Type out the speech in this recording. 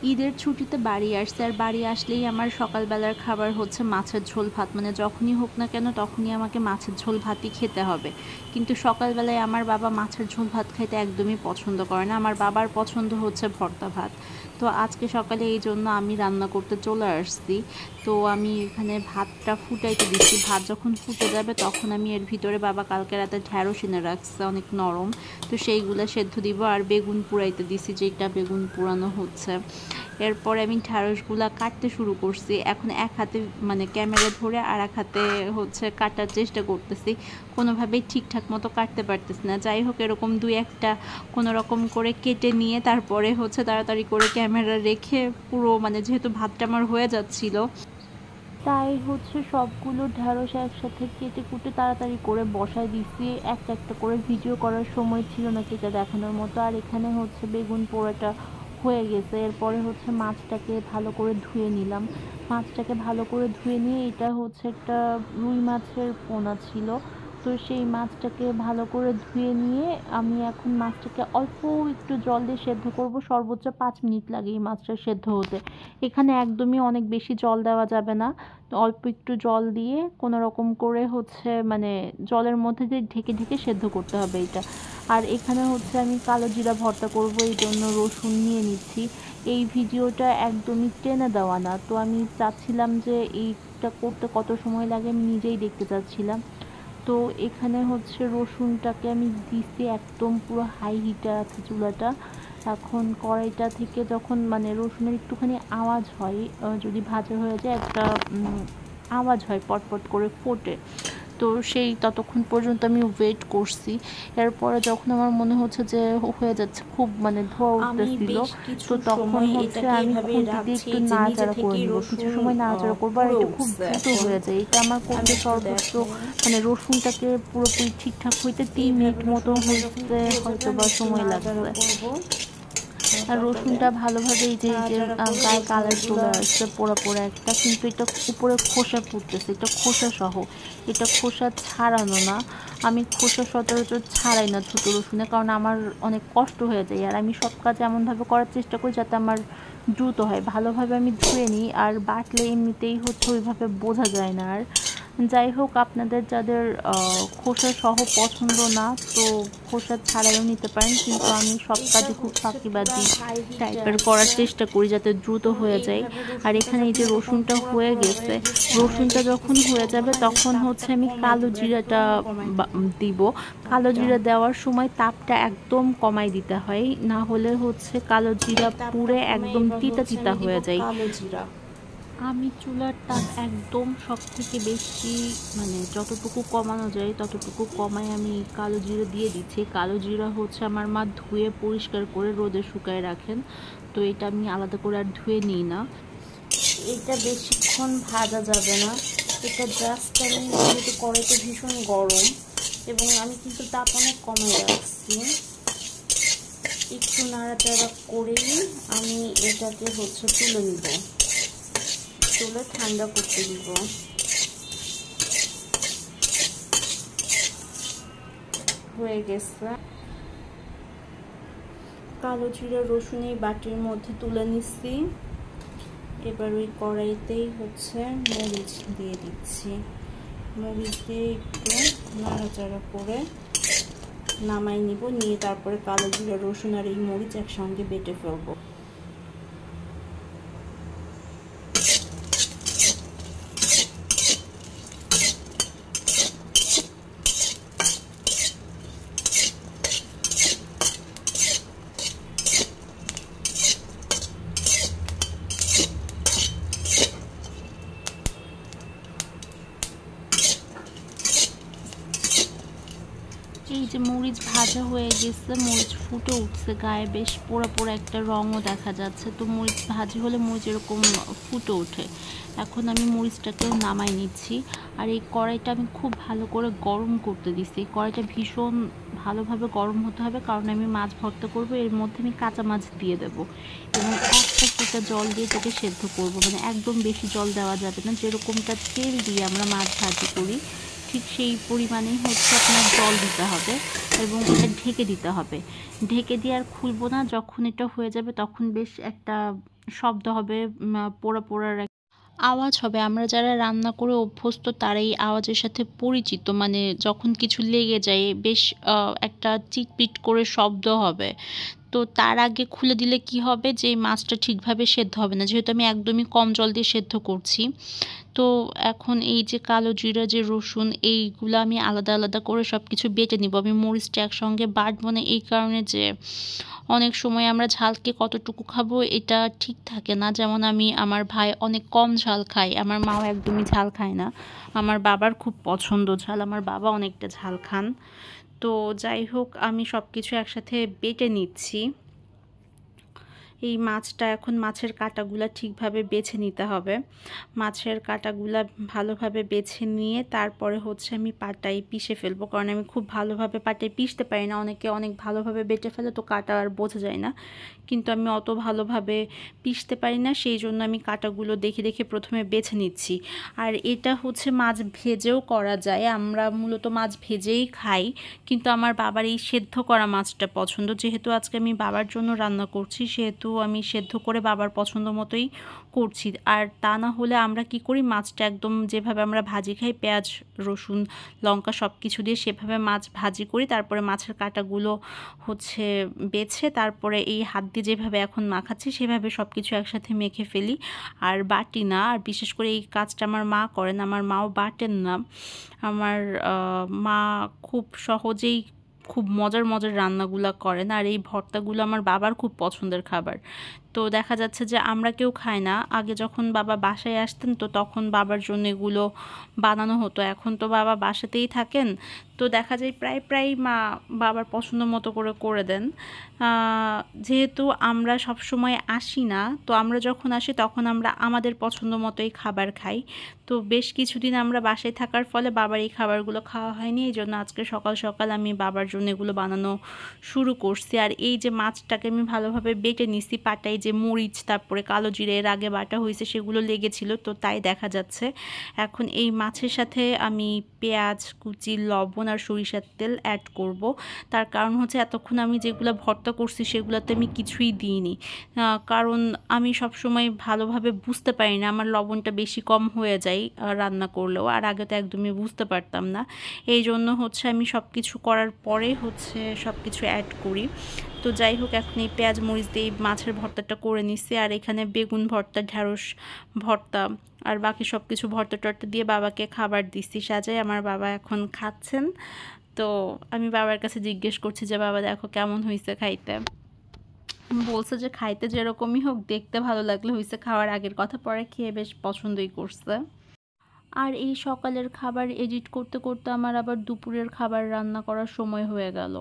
ঈদের ছুটিতে বাড়ি আসছে, আর বাড়ি আসলেই আমার সকালবেলার খাবার হচ্ছে মাছের ঝোল ভাত। মানে যখনই হোক না কেন তখনই আমাকে মাছের ঝোল ভাতই খেতে হবে। কিন্তু সকালবেলায় আমার বাবা মাছের ঝোল ভাত খাইতে একদমই পছন্দ করে না। আমার বাবার পছন্দ হচ্ছে ভর্তা ভাত। তো আজকে সকালে এই জন্য আমি রান্না করতে চলে আসছি। তো আমি এখানে ভাতটা ফুটাইতে দিচ্ছি। ভাত যখন ফুটে যাবে তখন আমি এর ভিতরে, বাবা কালকে রাতে ঢ্যাঁড়স এনে রাখছে অনেক নরম, তো সেইগুলো সেদ্ধ দিব। আর বেগুন পুড়াইতে দিছি, যেটা বেগুন পুরানো হচ্ছে। এরপরে আমি ঢ্যাঁড়সগুলা কাটতে শুরু করছি। এখন এক হাতে মানে ক্যামেরা ধরে আর এক হাতে হচ্ছে কাটার চেষ্টা করতেছি, কোনোভাবেই ঠিকঠাক মতো কাটতে পারতেছি না। যাই হোক, এরকম দুই একটা কোনো রকম করে কেটে নিয়ে তারপরে হচ্ছে তাড়াতাড়ি করে ক্যামেরা রেখে পুরো, মানে যেহেতু ভাতটা আমার হয়ে যাচ্ছিল, তাই হচ্ছে সবগুলো ঢ্যাঁড়স একসাথে কেটে কুটে তাড়াতাড়ি করে বসায় দিচ্ছি। একটা একটা করে ভিডিও করার সময় ছিল না কেটে দেখানোর মতো। আর এখানে হচ্ছে বেগুন পোড়াটা হয়ে গেছে। এরপরে হচ্ছে মাছটাকে ভালো করে ধুয়ে নিলাম। মাছটাকে ভালো করে ধুয়ে নিয়ে, এটা হচ্ছে একটা রুই মাছের পোনা ছিল, তো সেই মাছটাকে ভালো করে ধুয়ে নিয়ে আমি এখন মাছটাকে অল্প একটু জল দিয়ে সেদ্ধ করব। সর্বোচ্চ 5 মিনিট লাগে এই মাছটা সেদ্ধ হতে। এখানে একদমই অনেক বেশি জল দেওয়া যাবে না, তো অল্প একটু জল দিয়ে কোনো রকম করে হচ্ছে মানে জলের মধ্যে দিয়ে ঢেকে ঢেকে সেদ্ধ করতে হবে এটা। আর এখানে হচ্ছে আমি কালো জিরা ভর্তা করব, এই জন্য রসুন নিয়ে নিচ্ছি। এই ভিডিওটা একদমই টেনে দেওয়া না, তো আমি চাচ্ছিলাম যে এইটা করতে কত সময় লাগে আমি নিজেই দেখতে চাচ্ছিলাম। তো এখানে হচ্ছে রসুনটাকে আমি দিছি, একদম পুরো হাই হিটে আছে চুলাটা। এখন কড়াইটা থেকে যখন মানে রসুনের একটুখানি আওয়াজ হয়, যদি ভাজা হয়ে যায় একটা আওয়াজ হয়, পটপট করে ফোটে, তো সেই ততক্ষণ পর্যন্ত আমি ওয়েট করছি। এরপরে যখন আমার মনে হচ্ছে যে হয়ে যাচ্ছে, খুব মানে ধোঁয়া উঠতেছিল, তো তখন হচ্ছে আমি খুন্তি দিয়ে একটু নাড়াচাড়া করে নিব। কিছু সময় নাড়াচাড়া করবো, আর এটা খুব দ্রুত হয়ে যায়। এটা আমার করতে সর্বোচ্চ মানে রসুনটাকে পুরোপুরি ঠিকঠাক হইতে 3 মিনিট মতো হইতে হয়তো বা সময় লাগবে। আর রসুনটা ভালোভাবে এই যে গায়ে কালার চলে আসছে পোড়া পোড়া একটা, কিন্তু এটা উপরে খোসা পড়তেছে, এটা খোসা সহ, এটা খোসা ছাড়ানো না। আমি খোসা সচরাচর ছাড়াই না ছোটো রসুনে, কারণ আমার অনেক কষ্ট হয়ে যায়। আর আমি সব কাজ এমনভাবে করার চেষ্টা করি যাতে আমার দ্রুত হয়। ভালোভাবে আমি ধুয়ে নিই, আর বাটলে এমনিতেই হচ্ছে ওইভাবে বোঝা যায় না। আর যাই হোক, আপনাদের যাদের খোসা সহ পছন্দ না, তো খোসা ছাড়াইও নিতে পারেন, কিন্তু আমি সব কাজে খুব ফাঁকিবাজি টাইপের করার চেষ্টা করি যাতে দ্রুত হয়ে যায়। আর এখানে এই যে রসুনটা হয়ে গেছে, রসুনটা যখন হয়ে যাবে তখন হচ্ছে আমি কালো জিরাটা দিব। কালো জিরা দেওয়ার সময় তাপটা একদম কমাই দিতে হয়, না হলে হচ্ছে কালো জিরা পুড়ে একদম তিতা তিতা হয়ে যায়। আমি চুলার তাপ একদম সব থেকে বেশি, মানে যতটুকু কমানো যায় ততটুকু কমায় আমি কালো জিরা দিয়ে দিচ্ছি। কালো জিরা হচ্ছে আমার মা ধুয়ে পরিষ্কার করে রোদে শুকায় রাখেন, তো এটা আমি আলাদা করে আর ধুয়ে নিই না। এটা বেশিক্ষণ ভাজা যাবে না, এটা জাস্ট আমি যেহেতু কড়াইতে ভীষণ গরম এবং আমি কিন্তু তাপ অনেক কমে রাখছি, একটু নাড়াচাড়া করেই আমি এটাকে হচ্ছে তুলে নিব, তুলে ঠান্ডা করতে দিব। হয়ে গেছে, কালো জিরা রসুন এই বাটির মধ্যে তুলে নিচ্ছি। এবার ওই কড়াইতেই হচ্ছে মরিচ দিয়ে দিচ্ছি, মরিচ দিয়ে একটু নাড়াচাড়া করে নামাই নিব, নিয়ে তারপরে কালো জিরা রসুন আর এই মরিচ একসঙ্গে বেটে ফেলবো। এই যে মরিচ ভাজা হয়ে গেছে, মরিচ ফুটে উঠছে, গায়ে বেশ পোড়া পোড়া একটা রঙও দেখা যাচ্ছে। তো মরিচ ভাজি হলে মরিচ এরকম ফুটে ওঠে। এখন আমি মরিচটাকেও নামাই নিচ্ছি। আর এই কড়াইটা আমি খুব ভালো করে গরম করতে দিচ্ছি। কড়াইটা ভীষণ ভালোভাবে গরম হতে হবে, কারণ আমি মাছ ভর্তা করবো, এর মধ্যে আমি কাঁচা মাছ দিয়ে দেবো এবং একটা ফোঁটা জল দিয়ে এটাকে সেদ্ধ করব। মানে একদম বেশি জল দেওয়া যাবে না, যেরকমটা তেল দিয়ে আমরা মাছ ভাজি করি ঠিক সেই পরিমাণেই হচ্ছে আপনার জল দিতে হবে এবং এটা ঢেকে দিতে হবে। ঢেকে দিয়ে আর খুলবো না, যখন এটা হয়ে যাবে তখন বেশ একটা শব্দ হবে, পোড়া পোড়ার আওয়াজ হবে। আমরা যারা রান্না করে অভ্যস্ত তারা এই আওয়াজের সাথে পরিচিত। মানে যখন কিছু লেগে যায় বেশ একটা চিটপিট করে শব্দ হবে। তো তার আগে খুলে দিলে কি হবে যে এই মাছটা ঠিকভাবে সেদ্ধ হবে না। যেহেতু আমি একদমই কম জল দিয়ে সেদ্ধ করছি। তো এখন এই যে কালো জিরা, যে রসুন, এইগুলো আমি আলাদা আলাদা করে সব কিছু বেটে নিব। আমি মরিচটা একসঙ্গে বাটবো না এই কারণে যে অনেক সময় আমরা ঝালকে কতটুকু খাবো এটা ঠিক থাকে না। যেমন আমি, আমার ভাই অনেক কম ঝাল খায়, আমার মাও একদমই ঝাল খায় না। আমার বাবার খুব পছন্দ ঝাল, আমার বাবা অনেকটা ঝাল খান। তো যাই হোক, আমি সব কিছু একসাথে বেটে নিচ্ছি। এই মাছটা এখন মাছের কাঁটাগুলা ঠিকভাবে বেছে নিতে হবে। মাছের কাঁটাগুলা ভালোভাবে বেছে নিয়ে তারপরে হচ্ছে আমি পাটায় পিষে ফেলবো, কারণ আমি খুব ভালোভাবে পাটায় পিষতে পারি না। অনেকে অনেক ভালোভাবে বেটে ফেলে তো কাঁটা আর বোঝা যায় না, কিন্তু আমি অত ভালোভাবে পিষতে পারি না, সেই জন্য আমি কাঁটাগুলো দেখে দেখে প্রথমে বেছে নিচ্ছি। আর এটা হচ্ছে মাছ ভেজেও করা যায়, আমরা মূলত মাছ ভেজেই খাই, কিন্তু আমার বাবার এই সেদ্ধ করা মাছটা পছন্দ। যেহেতু আজকে আমি বাবার জন্য রান্না করছি সেহেতু আমি সেদ্ধ করে বাবার পছন্দ মতোই করছি। আর তা না হলে আমরা কি করি, মাছটা একদম যেভাবে আমরা ভাজি খাই, পেঁয়াজ রসুন লঙ্কা সব কিছু দিয়ে সেভাবে মাছ ভাজি করি, তারপরে মাছের কাঁটাগুলো হচ্ছে বেছে তারপরে এই হাত দিয়ে যেভাবে এখন মাখাচ্ছি সেভাবে সব কিছু একসাথে মেখে ফেলি, আর বাটি না। আর বিশেষ করে এই কাজটা আমার মা করেন, আমার মাও বাটেন না। আমার মা খুব সহজেই খুব মজার মজার রান্নাগুলো করেন, আর এই ভর্তাগুলো আমার বাবার খুব পছন্দের খাবার। তো দেখা যাচ্ছে যে আমরা কেউ খাই না। আগে যখন বাবা বাসায় আসতেন তো তখন বাবার জন্য এগুলো বানানো হতো। এখন তো বাবা বাসাতেই থাকেন, তো দেখা যায় প্রায় প্রায় মা বাবার পছন্দ মতো করে করে দেন। যেহেতু আমরা সব সময় আসি না, তো আমরা যখন আসি তখন আমরা আমাদের পছন্দ মতোই খাবার খাই। তো বেশ কিছুদিন আমরা বাসায় থাকার ফলে বাবার এই খাবারগুলো খাওয়া হয়নি, এই জন্য আজকে সকাল সকাল আমি বাবার জন্য এগুলো বানানো শুরু করছি। আর এই যে মাছটাকে আমি ভালোভাবে বেটে নিছি, পাটায় যে মরিচ তারপরে কালো জিরে এর আগে বাটা হয়েছে সেগুলো লেগেছিল, তো তাই দেখা যাচ্ছে। এখন এই মাছের সাথে আমি পেঁয়াজ কুচি, লবণ আর সরিষার তেল অ্যাড করব। তার কারণ হচ্ছে এতক্ষণ আমি যেগুলো ভর্তা করছি সেগুলোতে আমি কিছুই দিইনি, কারণ আমি সবসময় ভালোভাবে বুঝতে পারি না, আমার লবণটা বেশি কম হয়ে যায় রান্না করলেও, আর আগে তো একদমই বুঝতে পারতাম না। এই জন্য হচ্ছে আমি সব কিছু করার পরে হচ্ছে সব কিছু অ্যাড করি। তো যাই হোক, এখন এই পেঁয়াজ মরিচ দিয়ে মাছের ভর্তাটা করে নিচ্ছি, আর এখানে বেগুন ভর্তা, ঢ্যাঁড়স ভর্তা আর বাকি সব কিছু ভর্তা টর্তা দিয়ে বাবাকে খাবার দিচ্ছি সাজায়। আমার বাবা এখন খাচ্ছেন, তো আমি বাবার কাছে জিজ্ঞেস করছি যে বাবা দেখো কেমন হয়েছে খাইতে। বলছে যে খাইতে যেরকমই হোক দেখতে ভালো লাগলে হয়েছে, খাওয়ার আগের কথা, পরে খেয়ে বেশ পছন্দই করছে। আর এই সকালের খাবার এডিট করতে করতে আমার আবার দুপুরের খাবার রান্না করার সময় হয়ে গেল।